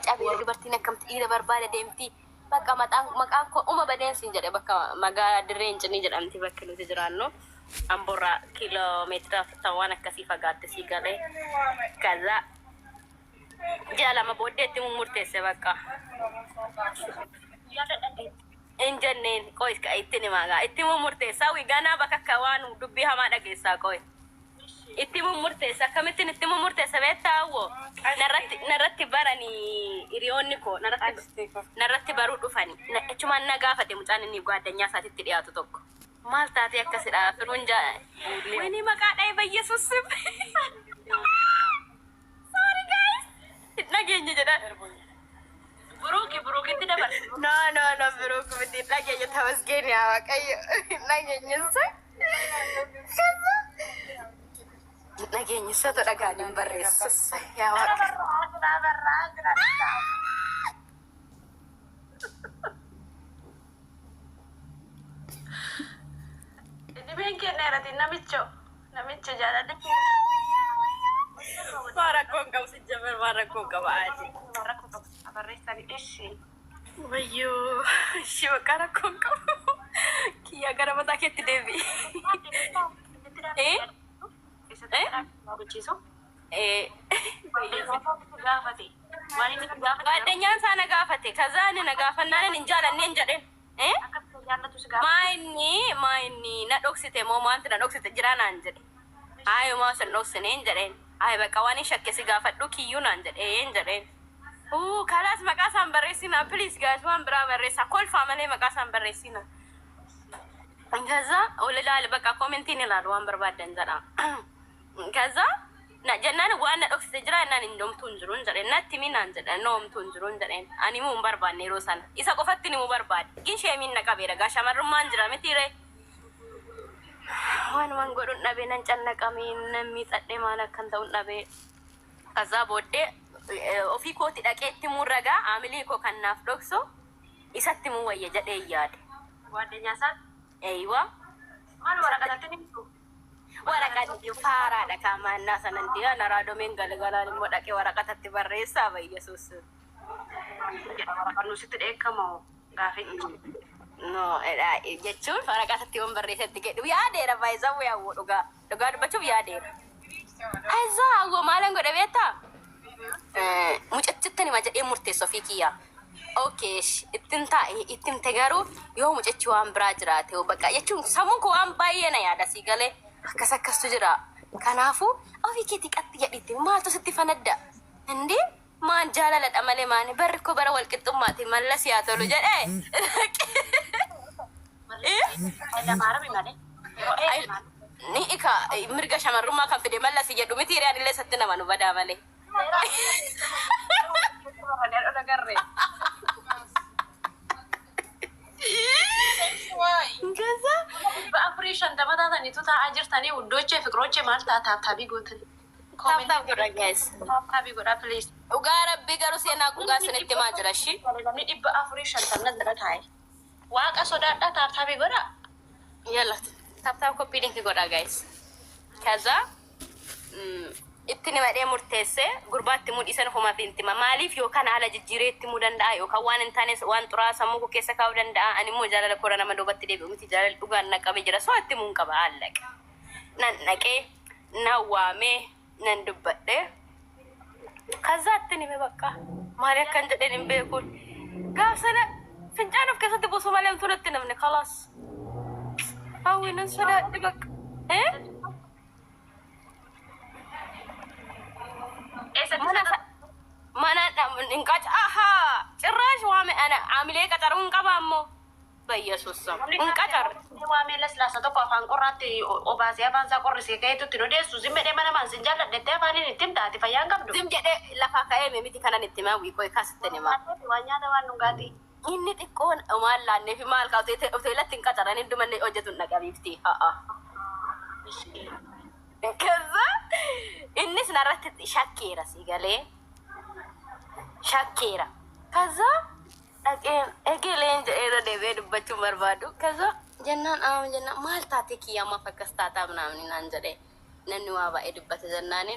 cabe dubartiin akkamti dhiira barbaada deemti bakka maqaan koo uma badeensi jedhe bakka magaalaa dirreen cinii jedhamti bakka nuti jiraannu amborraa kiiloomeetira 40 akkasii fagaatte sii galee kaza jaalama booddeetti murteesse bakka injenneen qoiska itti nimagaa itti murteessa wiganaa bakka waan dubbii hamaa dhageessaa qoy itti murteessa akkamittiin itti murteessa beettaawwo narratti barani hiriyoonni koo narratti baruu dhufani achumaan na gaafate mucaan inni gaaddanyyaa isaatitti dhiyaatu tokko maal taatee akkasidha firuun wani maqaa dhae bayyesuus sorry guys nageenya jedha buruuki itti dabar no buruuki itti nageenya tamasgeen yaa waaqayyo nageenyessa nageenyessa to dhagaanin barreessas yaa waaqayyo Benke nerati namicho jaalladhe Marakkoon qabu si jabar marakkoon qaba ati marakkoon qabu abarreessani ishii wayyoo ishii bakka rakkoon qabu kiyya gara mataa keetti deebi gaafate gaaddanyaan isaa na gaafate kazaani na gaafannaan hin jaalanneen jedhen Maini na doksite mo manti na doksite jiranaan jedhe ayo ma san doksineen jedheen ay bakka waan shakke si gaafadhu kiyyuu naan jedheen jedheen kalaas maqaa isaan barreessina please guys waan biraa barreessa kolfaa malee maqaa isaan barreessina kaza olalaal bakka commentiin ilaalu waan barbaadan jedha kaza na jannaan waan na doksite jiranaan indomtuun jiruun jedheen natti minaan jedheen noomtuun jiruun jedheen ani muun barbaanne yeroo sana isa qofatti ni mu barbaade gin sheemiin na qabeera gaa shamarrummaan jira mitiire waan godhun dhabee nan cannaqamee namni xadhee maal akkan ta'uun dhabee kaza booddee ofii kooti dhaqeetti murragaa aamilii koo kannaaf dhokso isatti mu wayya jedhee yaade waadeenyaa isaan eeywa maal waraqatatti nimtu waraqatti faaraadha kaamaannaa sanan diya naraadomeen galgalaan immoo dhaqee waraqatatti barreessaa bayyesuus waraqannu sitti dheekkamoo gaafii no jechuun waraqatatti waan barreessatti gedhu yaadeera baay'isawuu yaawuu dhugaa dubbachuuf yaadeera hayzaa hawwa maalan godhe beektaa mucachittani ma jedhee murteessa ofii kiyyaa okay ittin tegaruu yoo mucachi waan biraa jiraate bakka jechuun sammuun koo waan baay'ee na yaada sii galee akkas jira kanaafu ofii keetii qatti jedhitti maaltu sitti fanadda indi maan jaalaladha malee maani barri koo bara walqixxummaati mallas yaa tolu jedhee ni ika mirga shamarrummaa kan fide mallas jedhu miti hiriyaan illee satti nama nu badaa malee Gaza በአፍሪሽን ተመታተን ይቱታ አጅርታኔ ውዶቼ ፍቅሮቼ ማልታ ታብታቢ ጎትን ታብታብ ጎራ ጋይስ ታብታቢ ጎራ ፕሊዝ ኡጋራ ቢገሩ ሲና ኩጋ ስንት ማጅራሺ ለምን በአፍሪሽን ተነዘረታይ ዋቃ ሶዳዳ ታብታቢ ጎራ ያላት ታብታብ ኮፒ ሊንክ ጎራ ጋይስ ከዛ itti nima murteesse gurbaatti mudhisan homa fintima maaliif yookaan haala jijjiireetti mudanda'a yookaan waan hin taane waan xuraa sammuu koo keessa kaa'uu danda'a ani immoo jaalala koora nama duubatti deebi'u miti jaalala dhugaan naqabe jira soo itti muun qaba hallaqa nan naqee nan waamee nan dubbadhe kazaatti nime bakka maali akkan jedhen hin beekuun gaaf sana fincaan of keessatti buusuu malee turatti namne kalaas hawwinan sodaadhi bakka mana inqac aha ጭራሽ ዋሜ አና አምሌ ቀጠሩን ቀባሞ በኢየሱስ ስም እንቀጠር ዋሜ ለስላሳ ተቆ አፋን ቆራቲ ኦባሲያ ባንሳ ቆርሲ ከይቱ ትኖ ደሱ ዝም ደማ ማን ሲንጃለ ደተ አፋኒ ንትምታቲ ፈያን ቀብዱ ዝም ጀደ ለፋ ካየ ሚቲ ከናን እንትማዊ ቆይ ካስተኔማ ዋኛ ደዋኑ ጋቲ ኢኒ ጥቆን ማላኔ ፊ ማልካው ሆቴለት እንቀጠረን እንደምን ኦጀቱን ነቀቢፍቲ ከዛ ኢንስ ናራት ሻኬራ ሲገሌ ሻኬራ ከዛ እገሌን ጀራ ደቤ ድበቹ መርባዱ ከዛ ጀናን ጀና ማልታቴ ኪያማ ፈከስታታ ምናምን እናንጀደ ነንዋ ባኤ ድበት ዘናኔ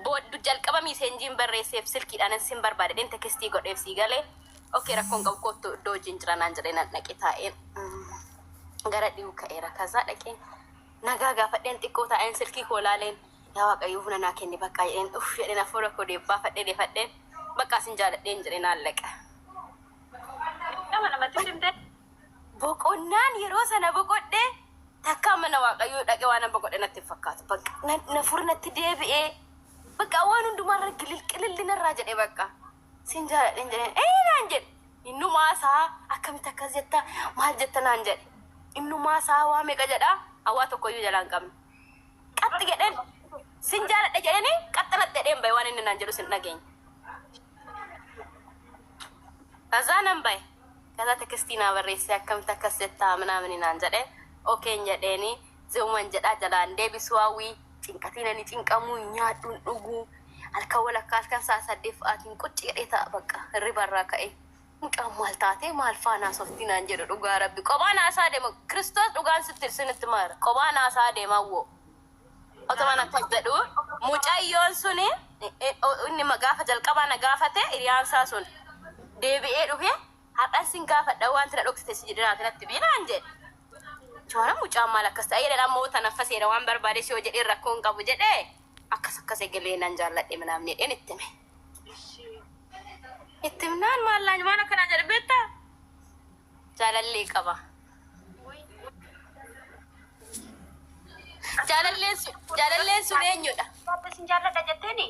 Booddu jalqaba miiseenjiin barreesseef silkiidhaan sin barbaade dheen tekstii godheef sii galee okee rakkoon qabu kottu iddoo hojiin jira naan jedhee nan dhaqe taa'een gara dhiyuu ka'eera kazaa dhaqeen nagaa gaafadheen xiqqoo taa'een silkii koolaaleen yaa waaqayyoo huna naa kenni bakka jedheen jedheen afuura koo deebbaa fadhee deefadheen bakka sin jaaladheen jedhee naan laqa. Boqonnaan yeroo sana boqodhee takka mana waaqayyoo dhaqee waan boqodhe natti fakkaatu bakka na furnatti deebi'ee bakka waan hundumarra qilillinarraa jedhee bakka sin jaaladheen jedheen naan jedhe innumaa isaa akkamitti akkas jetta maal jetta naan jedhe innumaa isaa waa meeqa jedhaa hawaa tokkoyyuu jalaan qabne qaxxi jedheen sin jaaladhe jedhanii qaxxalat jedheen bahe waan inni naan jedhu sin dhageenya. Kazaa nan bahe kazaa tekstiin barreessee akkamitti akkas jettaa ምናምን naan jedhe okeen jedheeni zooman jedhaa jalaan deebisuu hawii cinqatiin ani cinqamuu nyaadhuun dhuguu halkan walakkaa halkan saa saddeet fa'aatiin qucci jedhee ta'a bakka hirribarraa ka'e mucaan maal taatee maal faanaa softii naan jedhu dhugaa rabbi qophaa naasaa deema kiristoos dhugaan sinitti maara qophaa naasaa deema woo otoman akkas jedhu mucayyoon suni inni gaafa jalqabaa na gaafate hiriyaansaa sun deebi'ee dhufe har'an sin gaafadha wanti na dhoksite si jedhinaati natti biinaan jedhe Chora mucaan maal akkas ta'e jedhan moota naffaseera waan barbaade si yoo jedhee rakkoon qabu jedhee akkas eegalee nan jaalladhe ምናምን jedheen ittime. Ittimnaan maallaany waan akkanaa jedhe beektaa? Jaalallee qaba. Jaalalleen sun eenyudha? Sin jaalladha jetteeni?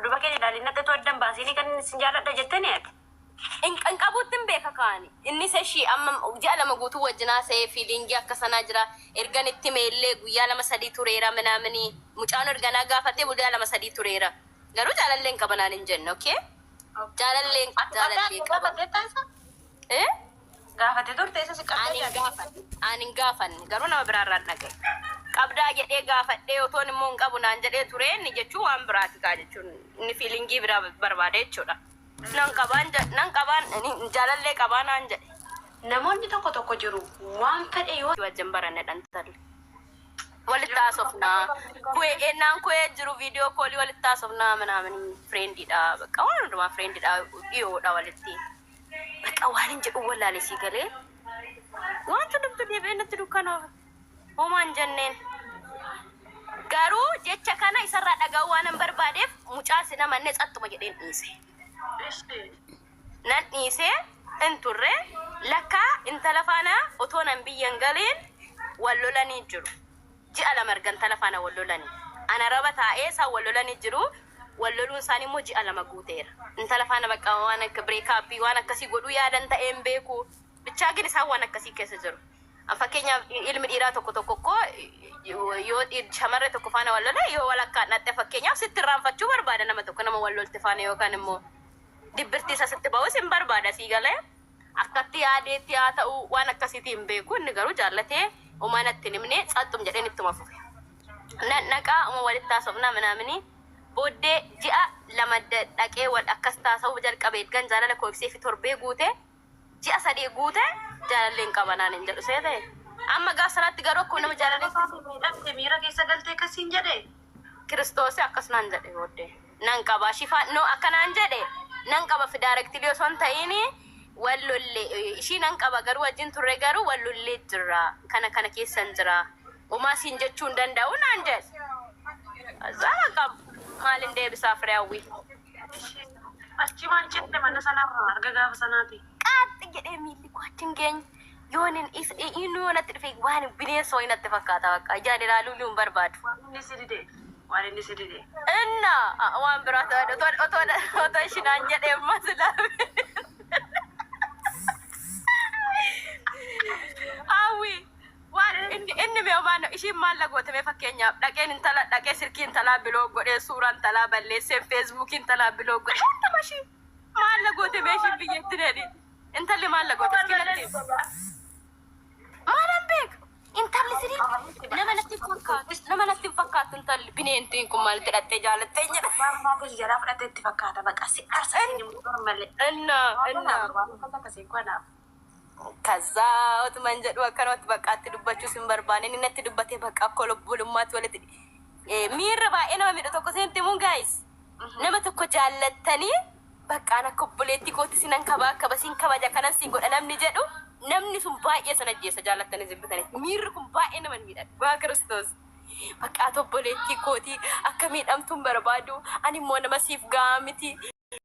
Duba keenya ilaalii natti toldan baasini kan sin jaalladha jetteeni ati? In qabuuttiin beeka kaani. Inni ishii amma ji'a lama guutuu wajjinaa ta'ee fiilingii akka sanaa jira. Ergan itti meellee guyyaa lama sadii tureera minaamini. Mucaan erganaa gaafatee guyyaa lama sadii tureera. Garuu jaalalleen qabanaan hin jenne, okee? Jaalalleen qaba. Gaafatee turte isa si Ani hin gaafanne. Garuu nama biraarraan dhagaye. Qabdaa jedhee gaafadhee otoon immoo hin qabu naan jedhee ture inni jechuun waan biraati kaa jechuun inni fiilingii biraa barbaade jechuudha. Nan qabaan jaalallee qabaanaan jedhe. Namoonni tokko jiru waan fedhe yoo wajjin baranne dhantalle. Walitti haasofnaa. Ennaan ku'ee jiru viidiyoo koolii walitti haasofnaa minaamini fireendiidha. Bakka waan hundumaa fireendiidha dhiyoodha walitti. Bakka waan hin jedhu wallaalee sii galee. Wanti dubtu deebi'ee natti dukkanoof. Homaan jenneen. Garuu jecha kana isarraa dhaga'uu waan hin barbaadeef mucaan si namannee xaxxuma jedheen dhiise. Nan dhiisee in turre lakka intala faana otoo nan biyyan galeen wal lolanii jiru. Ji'a lama erga intala faana wal lolanii. Ana raba taa'ee isaan wal lolanii jiru. Wal loluun isaanii immoo ji'a lama guuteera. Intala faana bakka waan akka bireekaappii waan akkasii godhuu yaadan ta'een beeku. Bichaa gin isaan waan akkasii keessa jiru. Fakkeenyaaf ilmi dhiiraa tokko yoo shamarree tokko faana wal lola yoo walakkaan dhatte fakkeenyaaf sitti irraanfachuu barbaada nama tokko nama wal lolte faana yookaan immoo dibbirtii isa sitti ba'us hin barbaada sii galee akkatti yaadeetti haa ta'u waan akkasiitiin beeku inni garuu jaallatee umanatti nimne xaxxum jedheen ittuma fufe. Naqaa walitti haasofnaa minaamini booddee ji'a lama dhaqee wal akkas taasisuu jalqabee gan jaalala koo ibsee fi torbee guute ji'a sadii guute jaalalleen qabanaan hin jedhu see ta'e. Amma gaaf sanatti garuu akkuma nama jaalallee miira keessa galtee akkasiin jedhe. Kiristoosii akkas naan jedhe booddee nan qaba shifaan no akkanaan jedhe. Nan qaba fi daarektilii osoo hin ta'in wallollee ishii nan qaba garuu wajjin turre garuu wallollee jira kana keessan jira umaa siin jechuun danda'u naan jedhe. Azaa qaba maalin deebisaa firee hawwii. Achi waan jette mana sanarraa arga gaafa sanaati. Qaxxi jedhee miilli kwaachin geenya yoonin inni natti dhufe waan bineensoo natti fakkaata bakka ijaan ilaaluu hin barbaadu. Waan inni si dide. Inna waan biraa ta'e otoo ishinaan jedhee masilaabe. Hawwii waan inni beemaan ishiin maal lagootame fakkeenyaaf dhaqee sirkii intalaa biloo godhee suuraa intalaa balleessee feesbuukii intalaa biloo godhee nama ishii maal lagootame ishiin biyyatti dheedhi intalli maal lagoote iskilatti. Maalan beeka intalli sirii nama natti fakkaatu intalli bineentiin kun maal jedhattee jaalattee jedha. Maal gosi jalaa fudhattee itti fakkaata baqa si arsa inni muudar malee. Inna. Kaza otuman jedhu akkanatti bakkaatti dubbachuus hin barbaanne inni natti dubbatee bakka akka lubbulummaatti walitti miirra baay'ee nama miidha tokko seenti mun guys. Nama tokko jaallattanii bakka ana kobboleetti kooti sinan kabaa akka basiin kabaja kanan siin godha namni jedhu namni sun baay'ee sana jeessa jaallattanii zibbitanii. Miirri kun baay'ee nama miidha. Waa Kiristoos. Bakka tobboleetti kooti akka miidhamtuun barbaadu ani immoo nama siif ga'a miti.